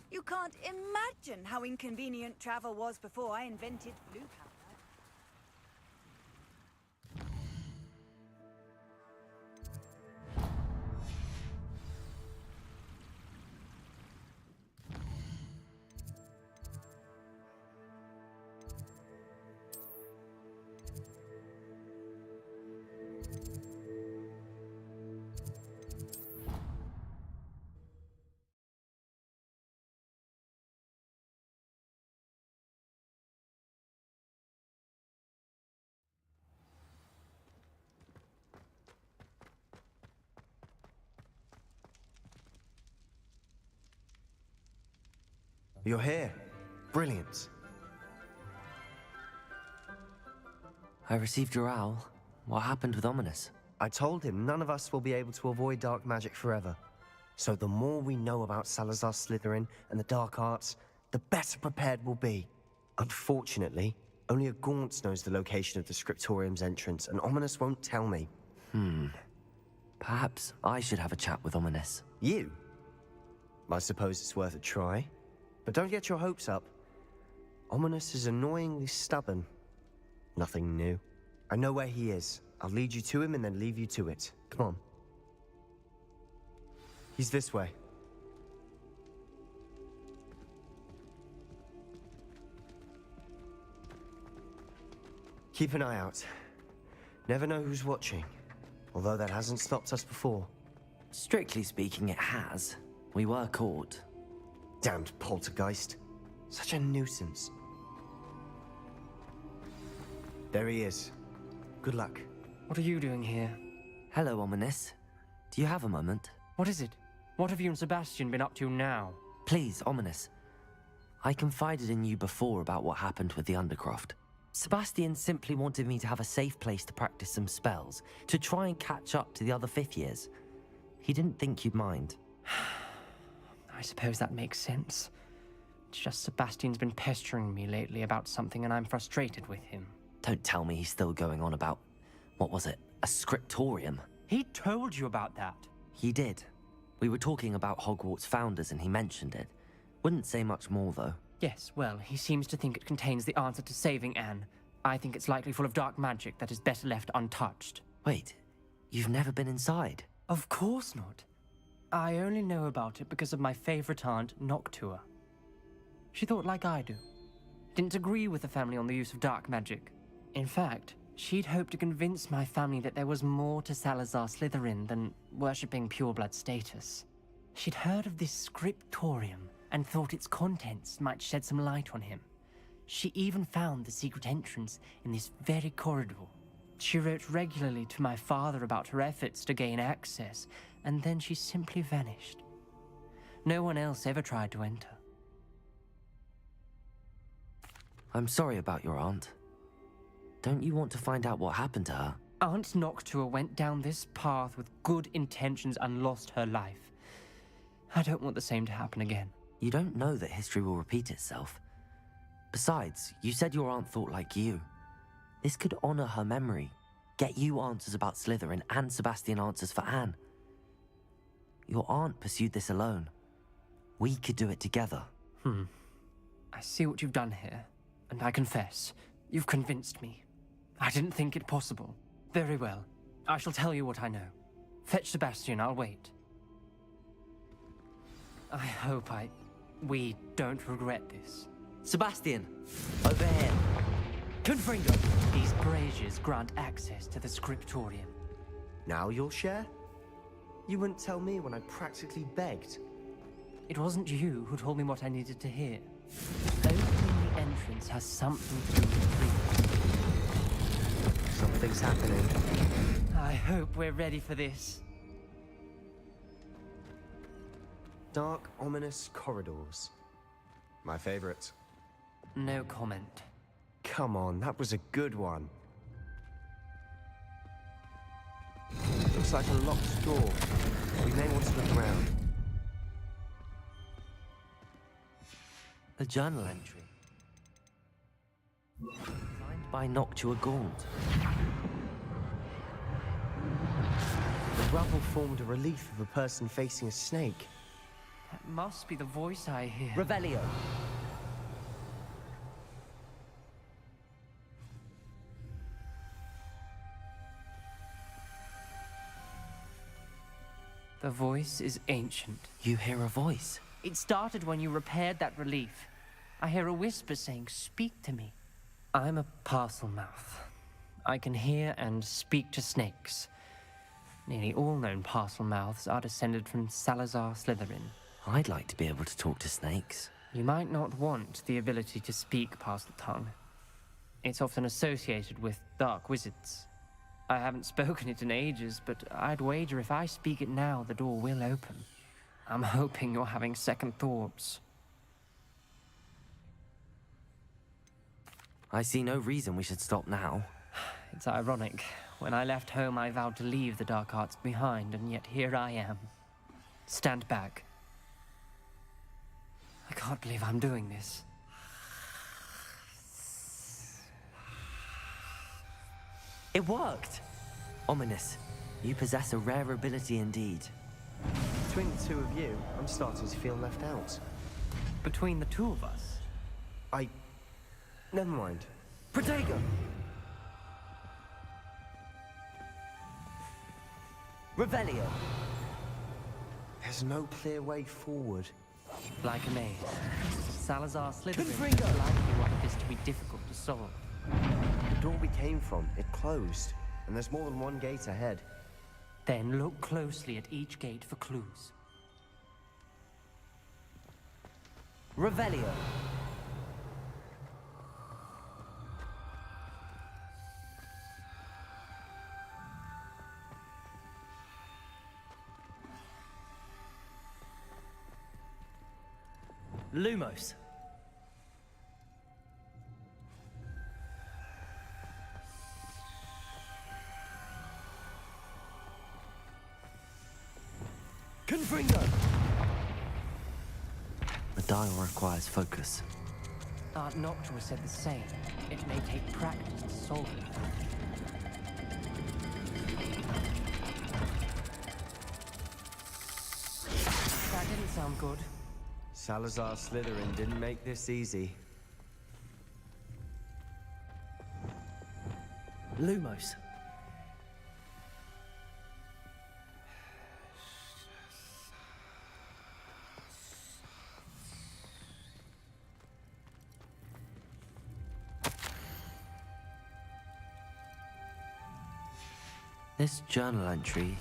You can't imagine how inconvenient travel was before I invented blue powder. You're here. Brilliant. I received your owl. What happened with Ominous? I told him none of us will be able to avoid dark magic forever. So the more we know about Salazar Slytherin and the dark arts, the better prepared we'll be. Unfortunately, only a Gaunt knows the location of the Scriptorium's entrance, and Ominous won't tell me. Perhaps I should have a chat with Ominous. You? I suppose it's worth a try. But don't get your hopes up. Ominous is annoyingly stubborn. Nothing new. I know where he is. I'll lead you to him and then leave you to it. Come on. He's this way. Keep an eye out. Never know who's watching. Although that hasn't stopped us before. Strictly speaking, it has. We were caught. Damned poltergeist. Such a nuisance. There he is. Good luck. What are you doing here? Hello, Ominous. Do you have a moment? What is it? What have you and Sebastian been up to now? Please, Ominous. I confided in you before about what happened with the Undercroft. Sebastian simply wanted me to have a safe place to practice some spells, to try and catch up to the other fifth years. He didn't think you'd mind. I suppose that makes sense. It's just Sebastian's been pestering me lately about something and I'm frustrated with him. Don't tell me he's still going on about, what was it, a scriptorium? He told you about that. He did. We were talking about Hogwarts founders and he mentioned it. Wouldn't say much more though. Yes, well, he seems to think it contains the answer to saving Anne. I think it's likely full of dark magic that is better left untouched. Wait, you've never been inside? Of course not. I only know about it because of my favorite aunt, Noctua. She thought like I do. Didn't agree with the family on the use of dark magic. In fact, she'd hoped to convince my family that there was more to Salazar Slytherin than worshipping pureblood status. She'd heard of this scriptorium and thought its contents might shed some light on him. She even found the secret entrance in this very corridor. She wrote regularly to my father about her efforts to gain access, and then she simply vanished. No one else ever tried to enter. I'm sorry about your aunt. Don't you want to find out what happened to her? Aunt Noctua went down this path with good intentions and lost her life. I don't want the same to happen again. You don't know that history will repeat itself. Besides, you said your aunt thought like you. This could honor her memory, get you answers about Slytherin and Sebastian answers for Anne. Your aunt pursued this alone. We could do it together. I see what you've done here, and I confess, you've convinced me. I didn't think it possible. Very well. I shall tell you what I know. Fetch Sebastian, I'll wait. I hope we don't regret this. Sebastian, over here. Confringo! These braziers grant access to the scriptorium. Now you'll share? You wouldn't tell me when I practically begged. It wasn't you who told me what I needed to hear. Opening the entrance has something to do with me. Something's happening. I hope we're ready for this. Dark, ominous corridors. My favorite. No comment. Come on, that was a good one. Looks like a locked door. We may want to look around. A journal entry. Signed by Noctua Gaunt. The rubble formed a relief of a person facing a snake. That must be the voice I hear. Revelio. The voice is ancient. You hear a voice? It started when you repaired that relief. I hear a whisper saying, "Speak to me." I'm a parcel mouth. I can hear and speak to snakes. Nearly all known parcel mouths are descended from Salazar Slytherin. I'd like to be able to talk to snakes. You might not want the ability to speak parcel tongue. It's often associated with dark wizards. I haven't spoken it in ages, but I'd wager if I speak it now, the door will open. I'm hoping you're having second thoughts. I see no reason we should stop now. It's ironic. When I left home, I vowed to leave the dark arts behind, and yet here I am. Stand back. I can't believe I'm doing this. It worked! Ominous. You possess a rare ability indeed. Between the two of you, I'm starting to feel left out. Between the two of us? Never mind. Protego! Revelio! There's no clear way forward. Like a maze. Salazar Slytherin Confringo! likely wanted this to be difficult to solve. The door we came from, it closed. And there's more than one gate ahead. Then look closely at each gate for clues. Revelio! Lumos. Confringo! The dial requires focus. Art Noctua said the same. It may take practice to solve it. That didn't sound good. Salazar Slytherin didn't make this easy. Lumos. This journal entry,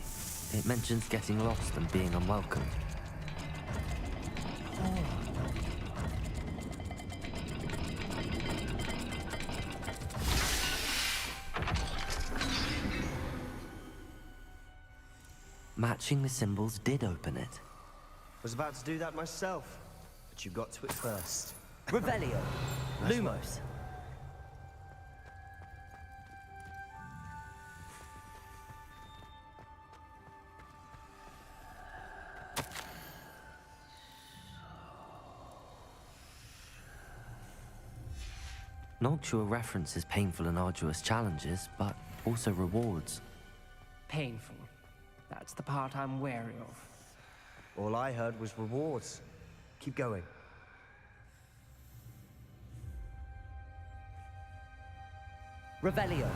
it mentions getting lost and being unwelcome. Matching the symbols did open it. Was about to do that myself, but you got to it first. Revelio! Lumos! Noctua references painful and arduous challenges, but also rewards. Painful. That's the part I'm wary of. All I heard was rewards. Keep going. Revelio.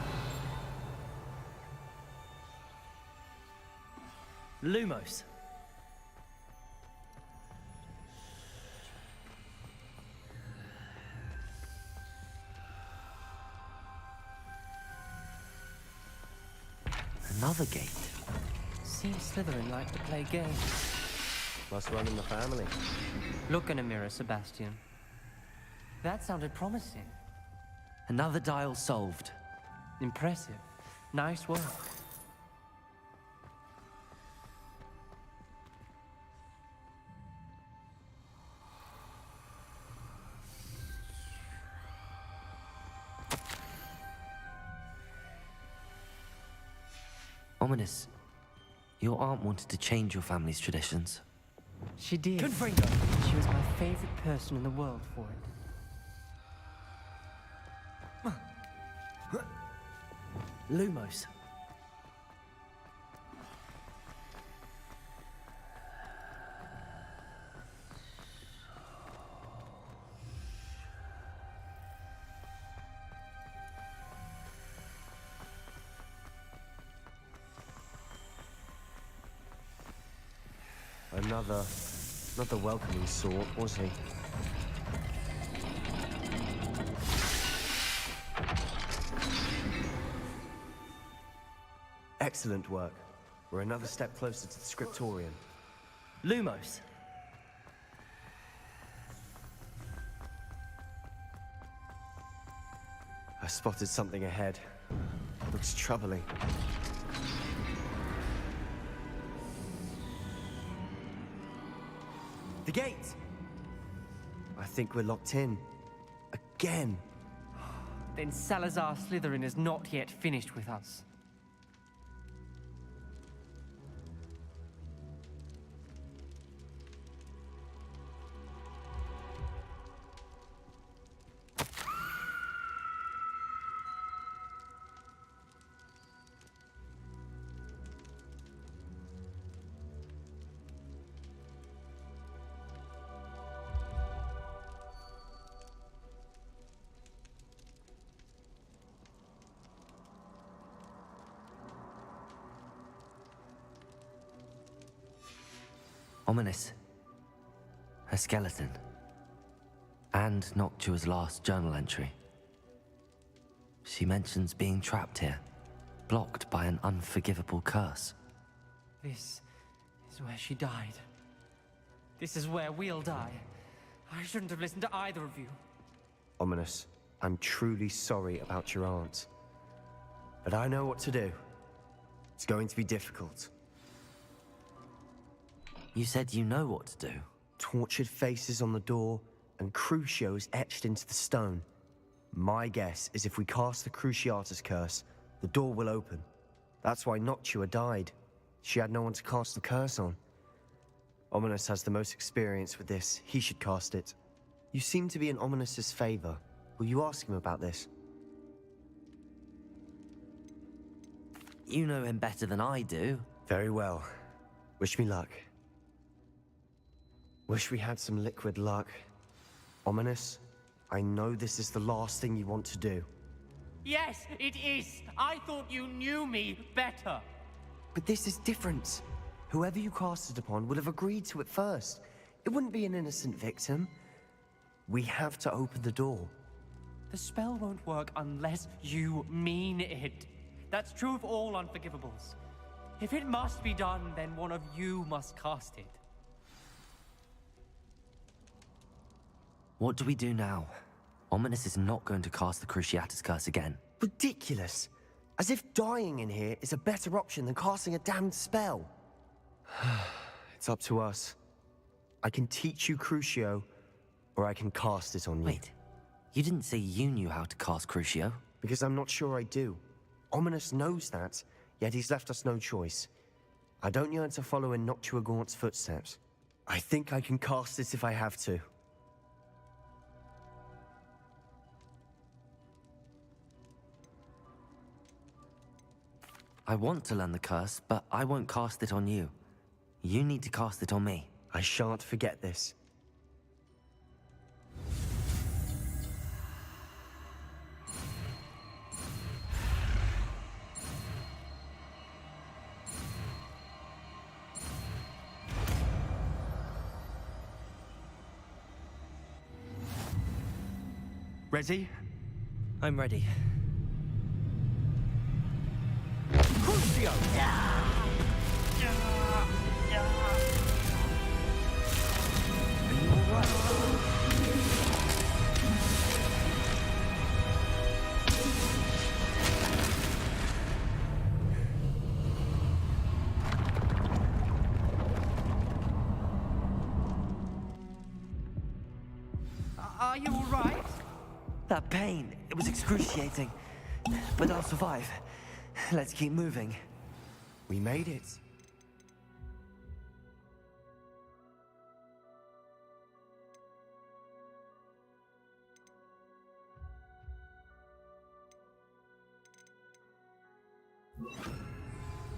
Lumos. Another gate. Seems Slytherin like to play games. Must run in the family. Look in a mirror, Sebastian. That sounded promising. Another dial solved. Impressive. Nice work. Ominous, your aunt wanted to change your family's traditions. She did. Confringo! She was my favorite person in the world for it. Lumos. another... not the welcoming sort, was he? Excellent work. We're another step closer to the scriptorium. Lumos. I spotted something ahead. Looks troubling. The gate! I think we're locked in. Again. Then Salazar Slytherin is not yet finished with us. Ominous. A skeleton. And Noctua's last journal entry. She mentions being trapped here, blocked by an unforgivable curse. This is where she died. This is where we'll die. I shouldn't have listened to either of you. Ominous, I'm truly sorry about your aunt. But I know what to do. It's going to be difficult. You said you know what to do. Tortured faces on the door, and Crucios etched into the stone. My guess is if we cast the Cruciatus curse, the door will open. That's why Noctua died. She had no one to cast the curse on. Ominous has the most experience with this. He should cast it. You seem to be in Ominous's favor. Will you ask him about this? You know him better than I do. Very well. Wish me luck. Wish we had some liquid luck. Ominous, I know this is the last thing you want to do. Yes, it is. I thought you knew me better. But this is different. Whoever you cast it upon would have agreed to it first. It wouldn't be an innocent victim. We have to open the door. The spell won't work unless you mean it. That's true of all unforgivables. If it must be done, then one of you must cast it. What do we do now? Ominous is not going to cast the Cruciatus curse again. Ridiculous. As if dying in here is a better option than casting a damned spell. It's up to us. I can teach you Crucio, or I can cast it on you. Wait, you didn't say you knew how to cast Crucio? Because I'm not sure I do. Ominous knows that, yet he's left us no choice. I don't yearn to follow in Noctua Gaunt's footsteps. I think I can cast it if I have to. I want to learn the curse, but I won't cast it on you. You need to cast it on me. I shan't forget this. Ready? I'm ready. Crucio! Are you alright? Are you all right? That pain, it was excruciating. But I'll survive. Let's keep moving. We made it.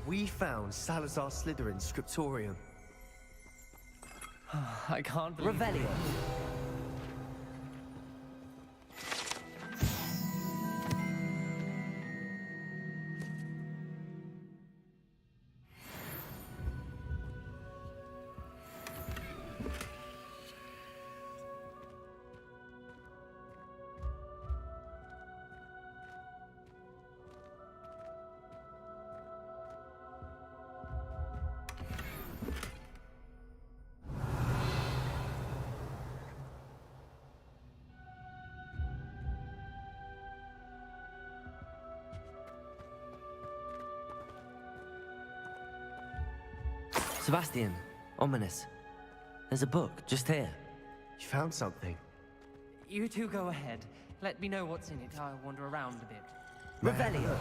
We found Salazar Slytherin's scriptorium. I can't believe Revelio. Sebastian, ominous. There's a book just here. You found something. You two go ahead. Let me know what's in it. I'll wander around a bit. Revelio.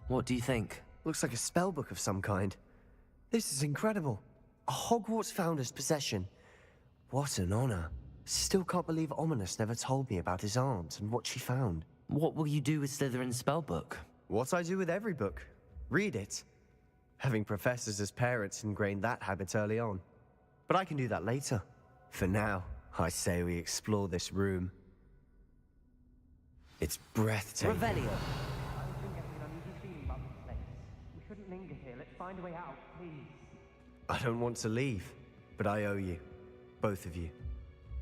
What do you think? Looks like a spellbook of some kind. This is incredible. A Hogwarts founder's possession. What an honor. Still can't believe Ominous never told me about his aunt and what she found. What will you do with Slytherin's spellbook? What I do with every book. Read it. Having professors as parents ingrained that habit early on. But I can do that later. For now, I say we explore this room. It's breathtaking. Revelio. We shouldn't linger here. Let's find a way out, please. I don't want to leave, but I owe you. Both of you.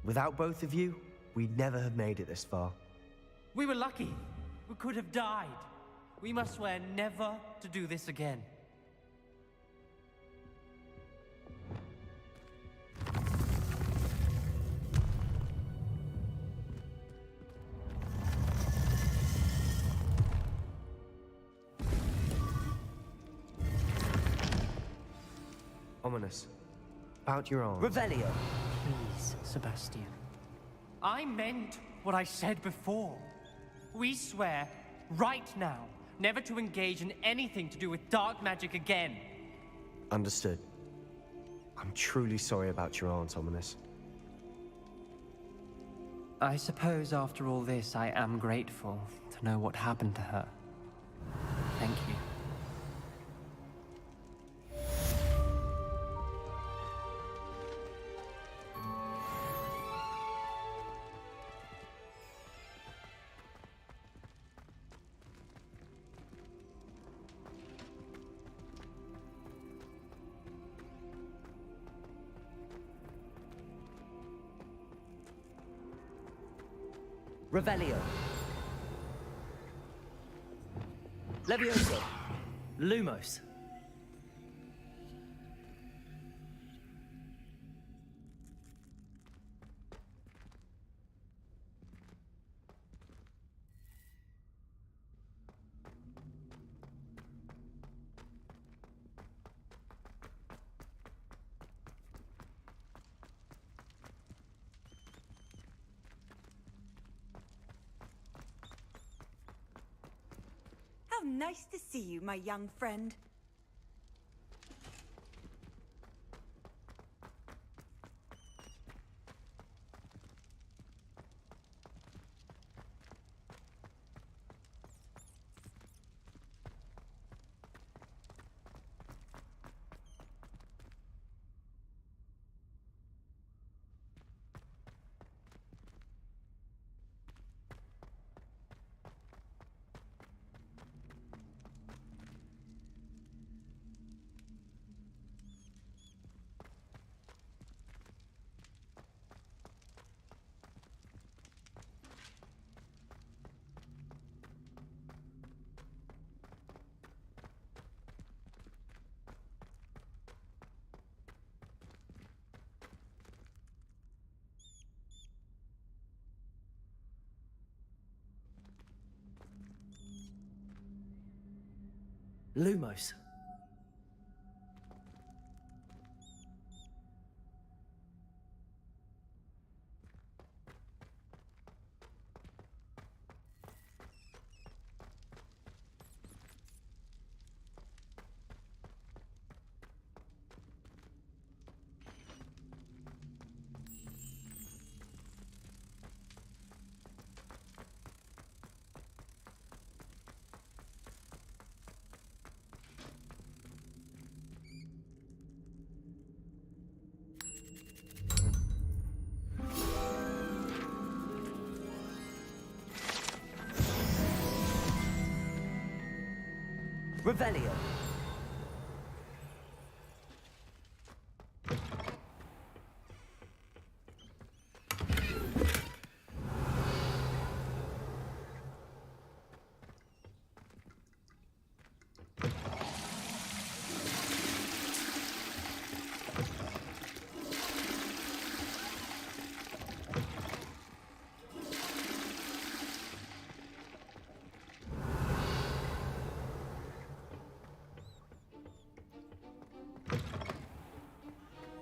Without both of you, we'd never have made it this far. We were lucky. We could have died. We must swear never to do this again. Ominous. About your arm. Revelio. Please, Sebastian. I meant what I said before. We swear, right now, never to engage in anything to do with dark magic again. Understood. I'm truly sorry about your aunt, Ominous. I suppose after all this, I am grateful to know what happened to her. Thank you. Revelio. Levioso. Lumos. How nice to see you, my young friend. Lumos. Revelio.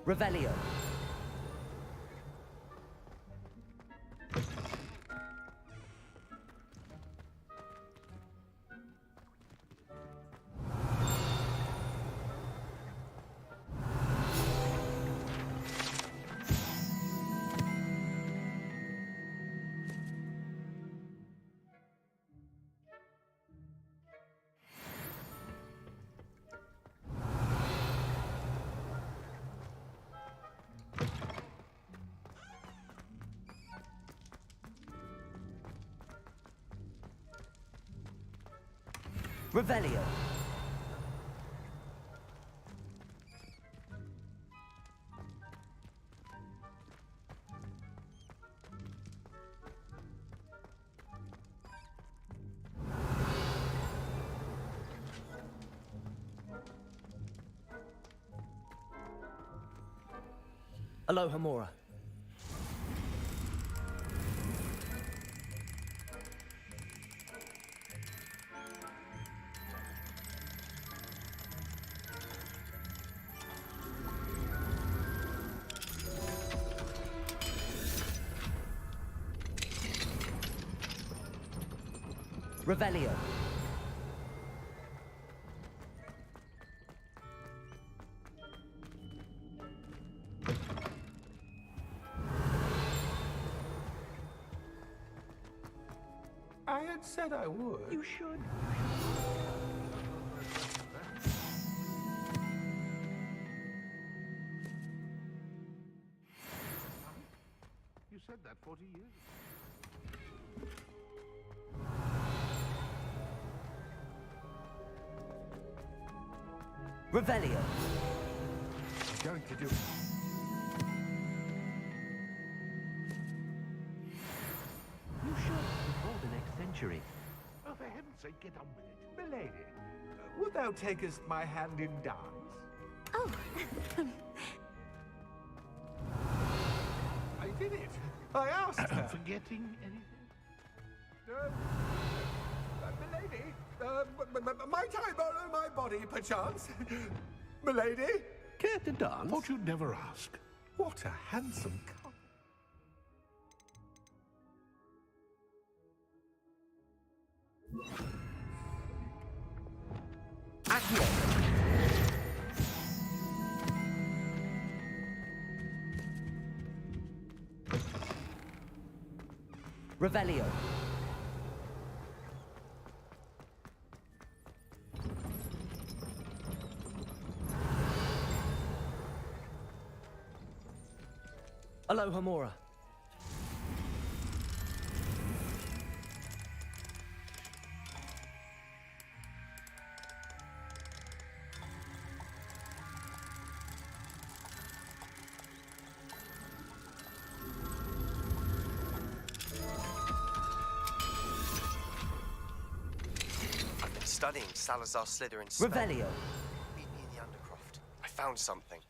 Revelio. Revelio. Aloha Mora. Revelio. I had said I would. You should. You said that 40 years ago. Revelio. Going to do. You should before the next century. Oh, for heaven's sake, get on with it. Milady, would thou takest my hand in dance? Oh, I did it. I asked her. Forgetting anything? Milady, might I borrow my body, perchance? Milady? Care to dance? Thought you'd never ask. What a handsome couple. Accio. Revelio. Aloha Mora. I've been studying Salazar Slytherin's spell. Revelio. Meet me in the Undercroft. I found something.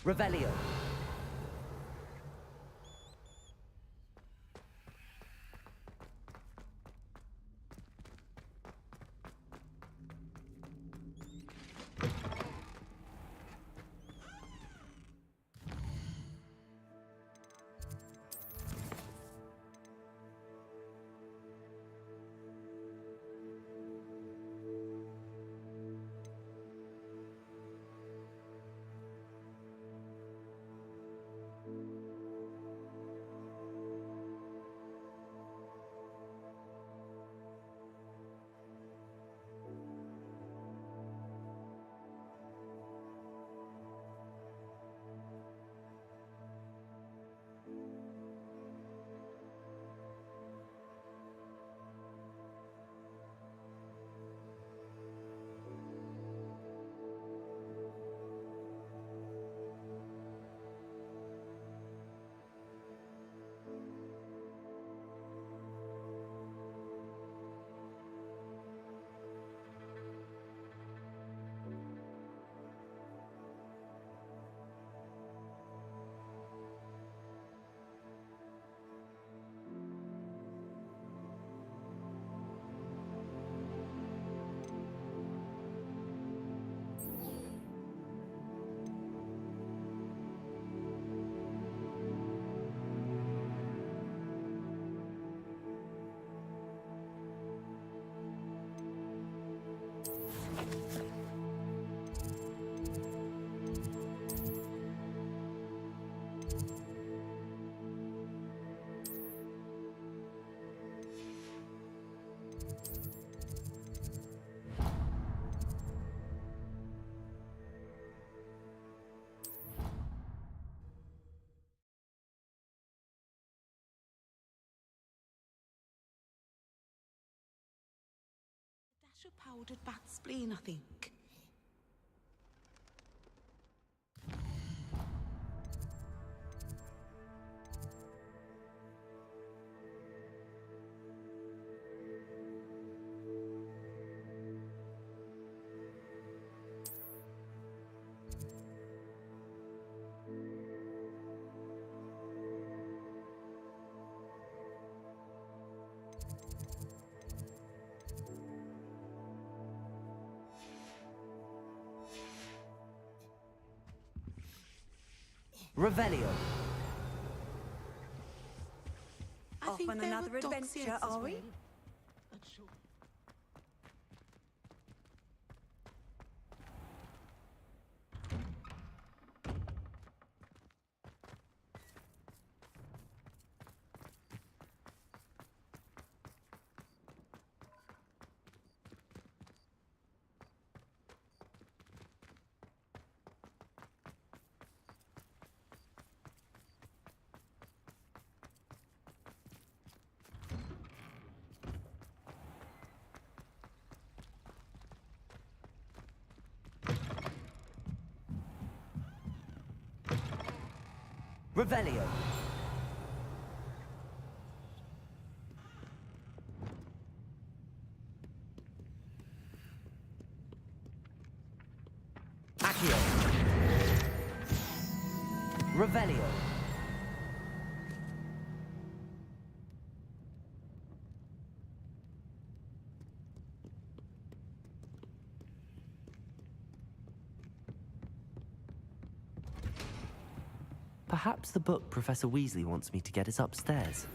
Revelio. Dash of powdered bat spleen, I think. Revelio. I Off think on there another were dogs adventure, here as are we? well. Not sure. Revelio. Accio. Revelio. Perhaps the book Professor Weasley wants me to get is upstairs.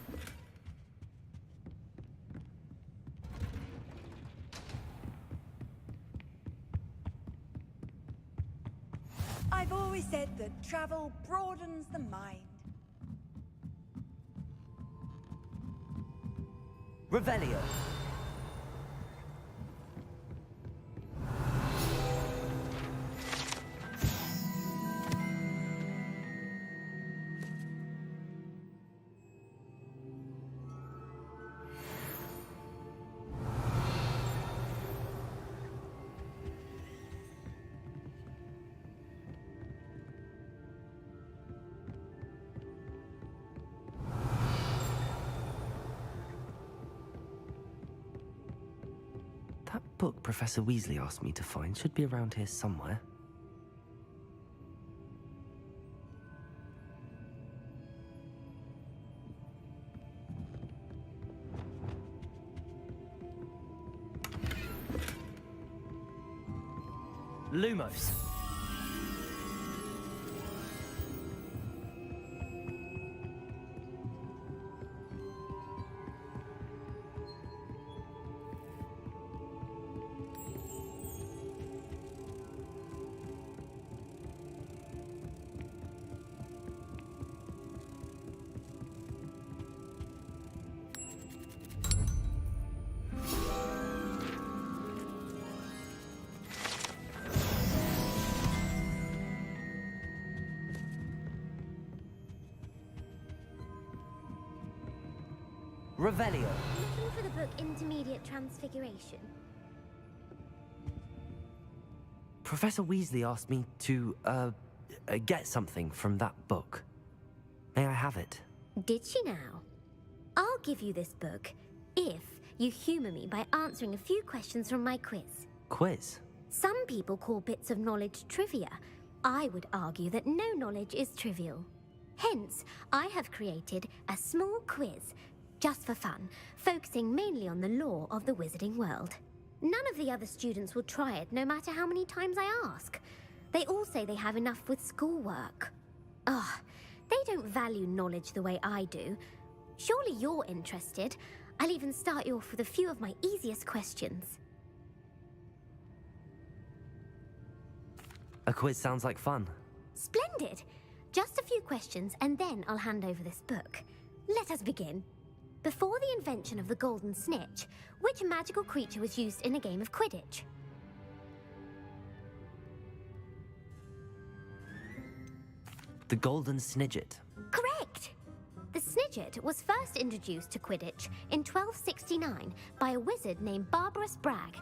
I've always said that travel broadens the mind. Revelio. That book Professor Weasley asked me to find should be around here somewhere. Lumos. Revelio. Looking for the book Intermediate Transfiguration. Professor Weasley asked me to, get something from that book. May I have it? Did she now? I'll give you this book if you humor me by answering a few questions from my quiz. Quiz? Some people call bits of knowledge trivia. I would argue that no knowledge is trivial. Hence, I have created a small quiz, just for fun, focusing mainly on the lore of the wizarding world. None of the other students will try it, no matter how many times I ask. They all say they have enough with schoolwork. Ugh, they don't value knowledge the way I do. Surely you're interested. I'll even start you off with a few of my easiest questions. A quiz sounds like fun. Splendid! Just a few questions and then I'll hand over this book. Let us begin. Before the invention of the golden snitch, which magical creature was used in a game of Quidditch? The golden snidget. Correct! The snidget was first introduced to Quidditch in 1269 by a wizard named Barbarous Bragg.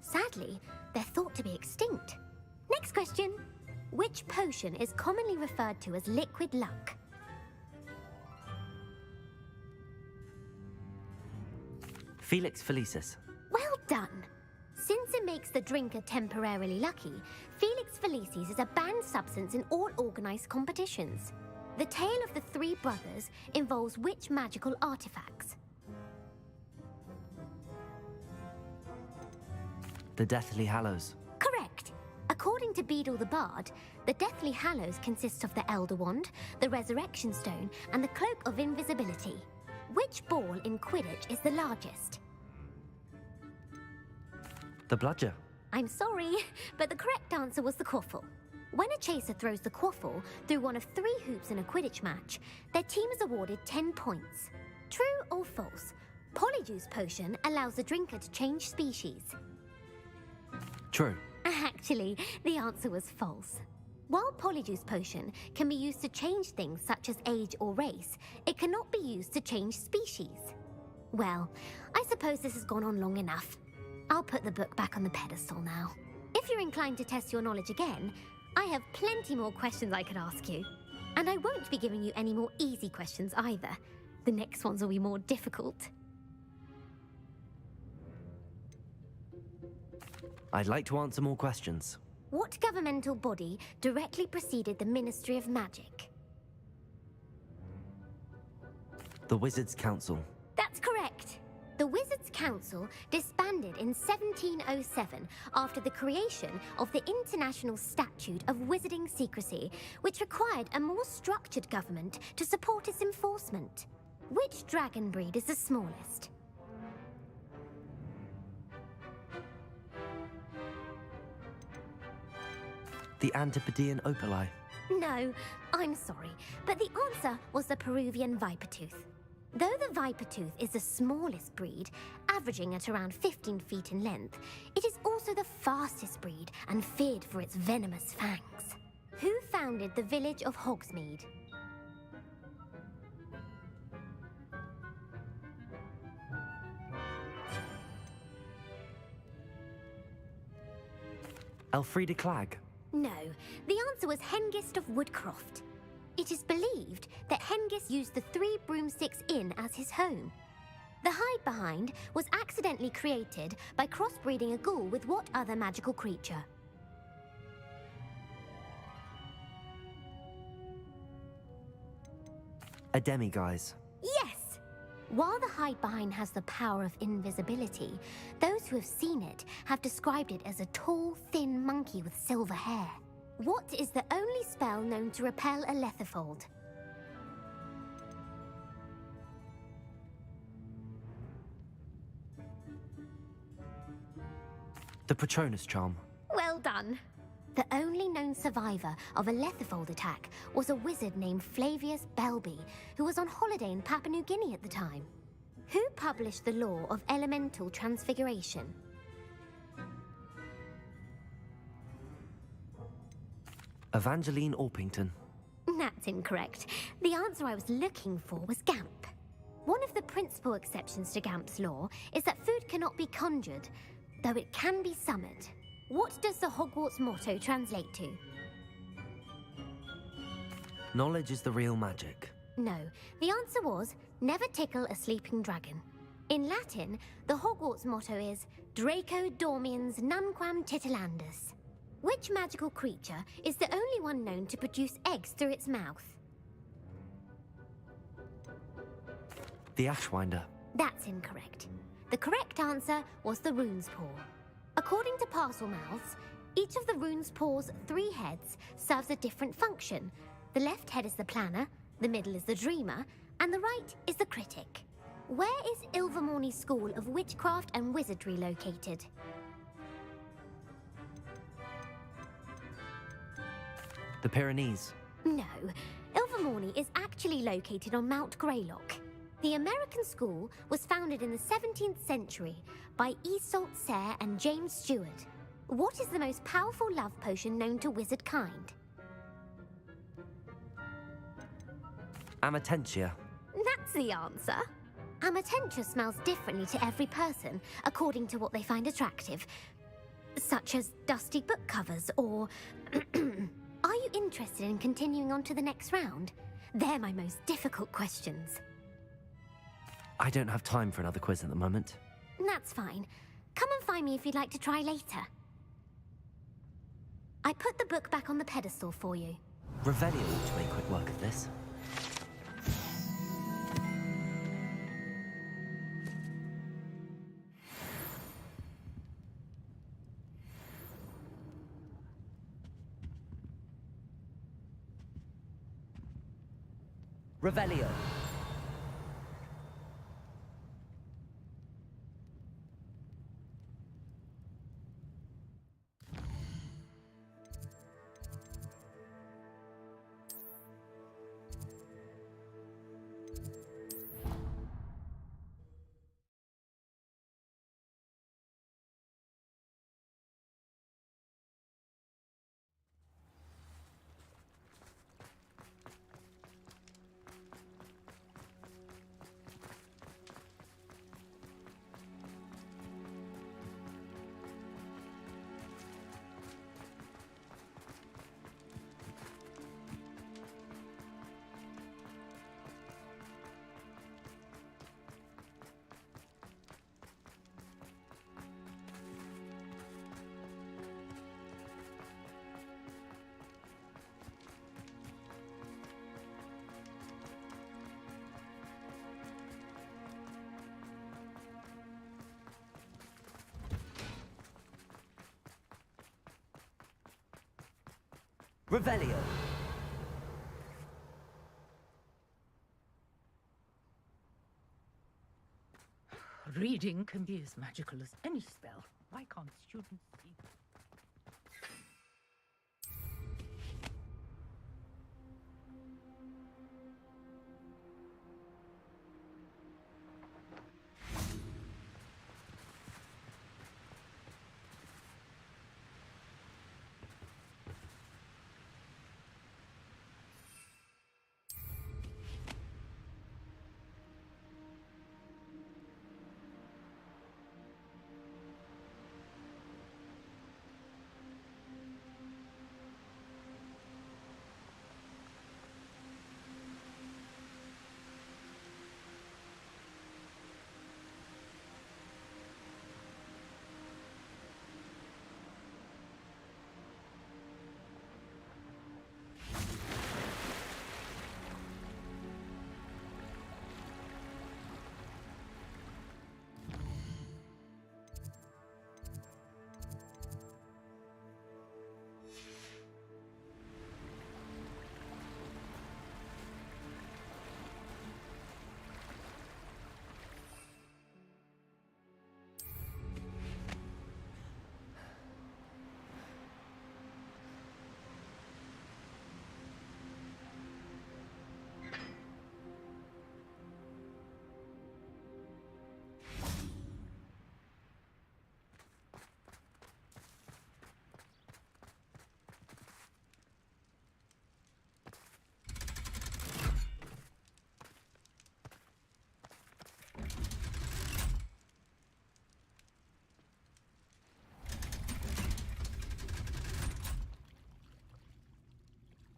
Sadly, they're thought to be extinct. Next question. Which potion is commonly referred to as liquid luck? Felix Felicis. Well done! Since it makes the drinker temporarily lucky, Felix Felicis is a banned substance in all organized competitions. The tale of the three brothers involves which magical artifacts? The Deathly Hallows. Correct! According to Beadle the Bard, the Deathly Hallows consists of the Elder Wand, the Resurrection Stone, and the Cloak of Invisibility. Which ball in Quidditch is the largest? The Bludger. I'm sorry, but the correct answer was the quaffle. When a chaser throws the quaffle through one of 3 hoops in a Quidditch match, their team is awarded 10 points. True or false? Polyjuice Potion allows the drinker to change species. True. Actually, the answer was false. While Polyjuice Potion can be used to change things such as age or race, it cannot be used to change species. Well, I suppose this has gone on long enough. I'll put the book back on the pedestal now. If you're inclined to test your knowledge again, I have plenty more questions I could ask you. And I won't be giving you any more easy questions either. The next ones will be more difficult. I'd like to answer more questions. What governmental body directly preceded the Ministry of Magic? The Wizards' Council. That's correct. The Wizards' Council disbanded in 1707 after the creation of the International Statute of Wizarding Secrecy, which required a more structured government to support its enforcement. Which dragon breed is the smallest? The Antipodean Opali. No, I'm sorry, but the answer was the Peruvian Vipertooth. Though the Vipertooth is the smallest breed, averaging at around 15 feet in length, it is also the fastest breed and feared for its venomous fangs. Who founded the village of Hogsmeade? Elfrida Clagg. No, the answer was Hengist of Woodcroft. It is believed that Hengist used the 3 Broomsticks Inn as his home. The hide-behind was accidentally created by crossbreeding a ghoul with what other magical creature? A demiguise. Yes! While the hide-behind has the power of invisibility, those who have seen it have described it as a tall, thin monkey with silver hair. What is the only spell known to repel a letherfold? The Patronus Charm. Well done. The only known survivor of a letherfold attack was a wizard named Flavius Belby, who was on holiday in Papua New Guinea at the time. Who published the law of elemental transfiguration? Evangeline Orpington. That's incorrect. The answer I was looking for was Gamp. One of the principal exceptions to Gamp's law is that food cannot be conjured, though it can be summoned. What does the Hogwarts motto translate to? Knowledge is the real magic. No, the answer was, never tickle a sleeping dragon. In Latin, the Hogwarts motto is, Draco dormiens nunquam titilandus. Which magical creature is the only one known to produce eggs through its mouth? The Ashwinder. That's incorrect. The correct answer was the Rune's Paw. According to Parselmouths, each of the Rune's Paw's 3 heads serves a different function. The left head is the planner, the middle is the dreamer, and the right is the critic. Where is Ilvermorny School of Witchcraft and Wizardry located? Pyrenees? No, Ilvermorny is actually located on Mount Greylock. The American school was founded in the 17th century by Isolde Serre and James Stewart. What is the most powerful love potion known to wizard kind? Amatentia. That's the answer. Amatentia smells differently to every person, according to what they find attractive. Such as dusty book covers, or... Are you interested in continuing on to the next round? They're my most difficult questions. I don't have time for another quiz at the moment. That's fine. Come and find me if you'd like to try later. I put the book back on the pedestal for you. Revelio ought to make quick work of this. Revelio. Revelio. Reading can be as magical as any spell. Why can't students see?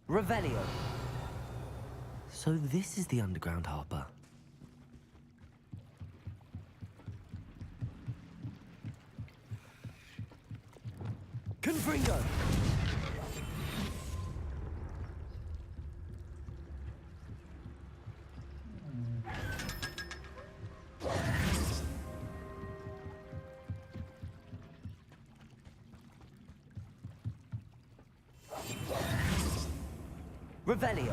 Revelio. So this is the underground harbour. Confringo! Revelio.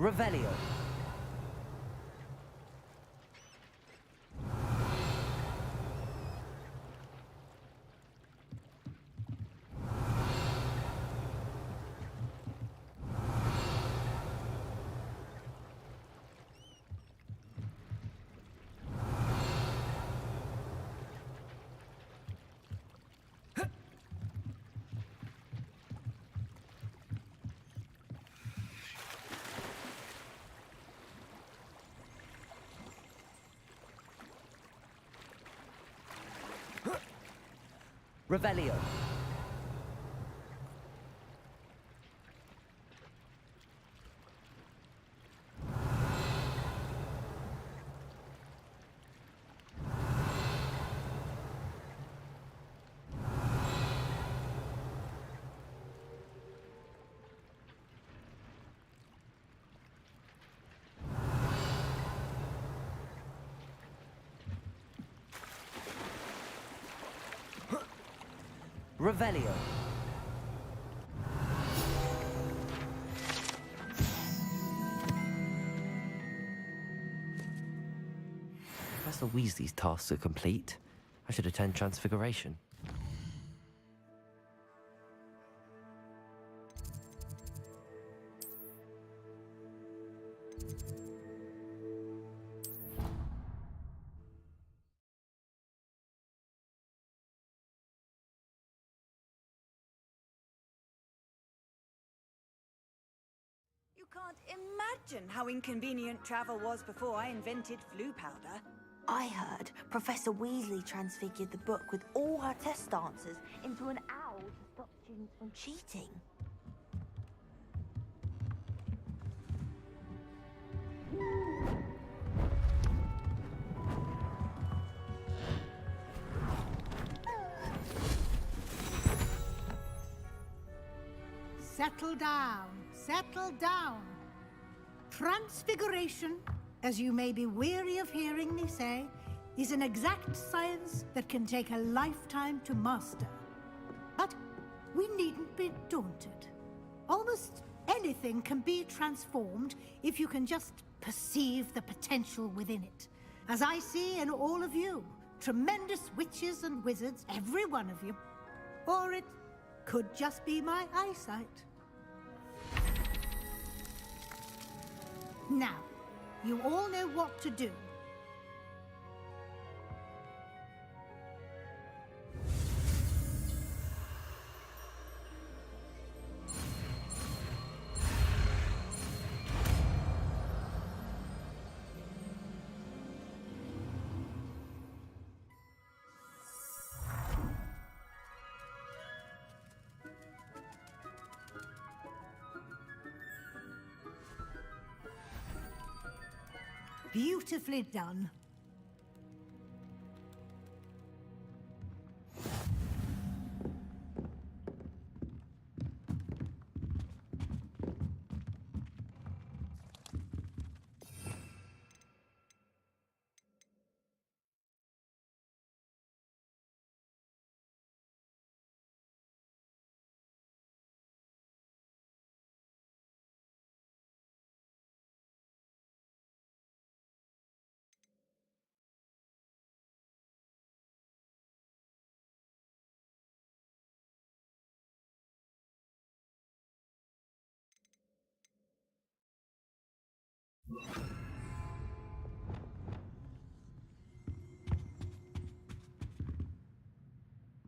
Revelio. Revelio. Revelio. Professor Weasley's tasks are complete. I should attend Transfiguration. You can't imagine how inconvenient travel was before I invented flu powder. I heard Professor Weasley transfigured the book with all her test answers into an owl to stop students from cheating. Settle down, settle down. Transfiguration, as you may be weary of hearing me say, is an exact science that can take a lifetime to master. But we needn't be daunted. Almost anything can be transformed if you can just perceive the potential within it. As I see in all of you, tremendous witches and wizards, every one of you. Or it could just be my eyesight. Now, you all know what to do. Beautifully done.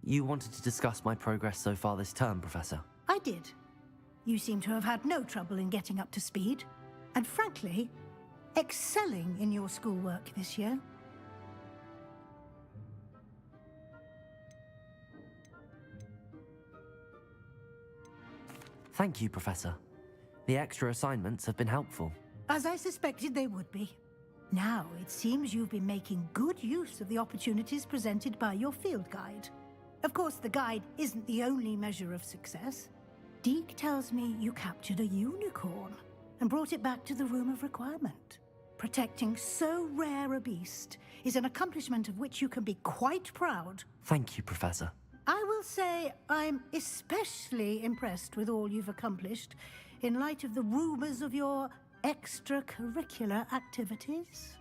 You wanted to discuss my progress so far this term, Professor? I did. You seem to have had no trouble in getting up to speed, and frankly, excelling in your schoolwork this year. Thank you, Professor. The extra assignments have been helpful. As I suspected they would be. Now, it seems you've been making good use of the opportunities presented by your field guide. Of course, the guide isn't the only measure of success. Deke tells me you captured a unicorn and brought it back to the Room of Requirement. Protecting so rare a beast is an accomplishment of which you can be quite proud. Thank you, Professor. I will say I'm especially impressed with all you've accomplished in light of the rumors of your extracurricular activities?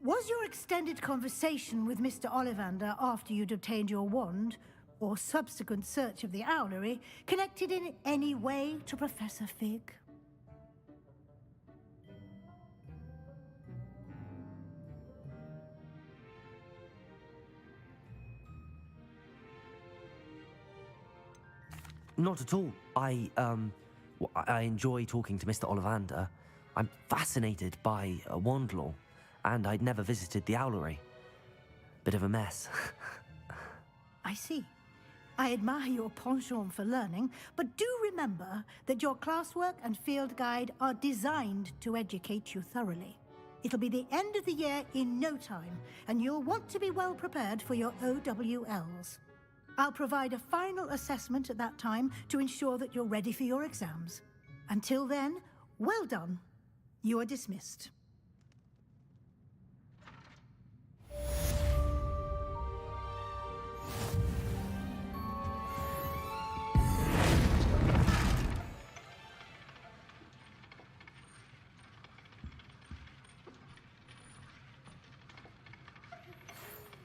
Was your extended conversation with Mr. Ollivander after you'd obtained your wand, or subsequent search of the owlery, connected in any way to Professor Fig? Not at all. I enjoy talking to Mr. Ollivander. I'm fascinated by wand law, and I'd never visited the owlery. Bit of a mess. I see. I admire your penchant for learning, but do remember that your classwork and field guide are designed to educate you thoroughly. It'll be the end of the year in no time, and you'll want to be well prepared for your OWLs. I'll provide a final assessment at that time to ensure that you're ready for your exams. Until then, well done. You are dismissed.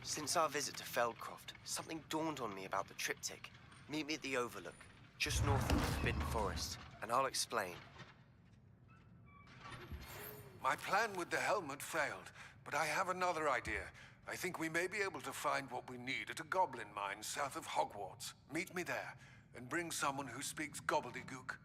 Since our visit to Feldcroft, something dawned on me about the triptych. Meet me at the Overlook, just north of the Forbidden Forest, and I'll explain. My plan with the helmet failed, but I have another idea. I think we may be able to find what we need at a goblin mine south of Hogwarts. Meet me there, and bring someone who speaks gobbledygook.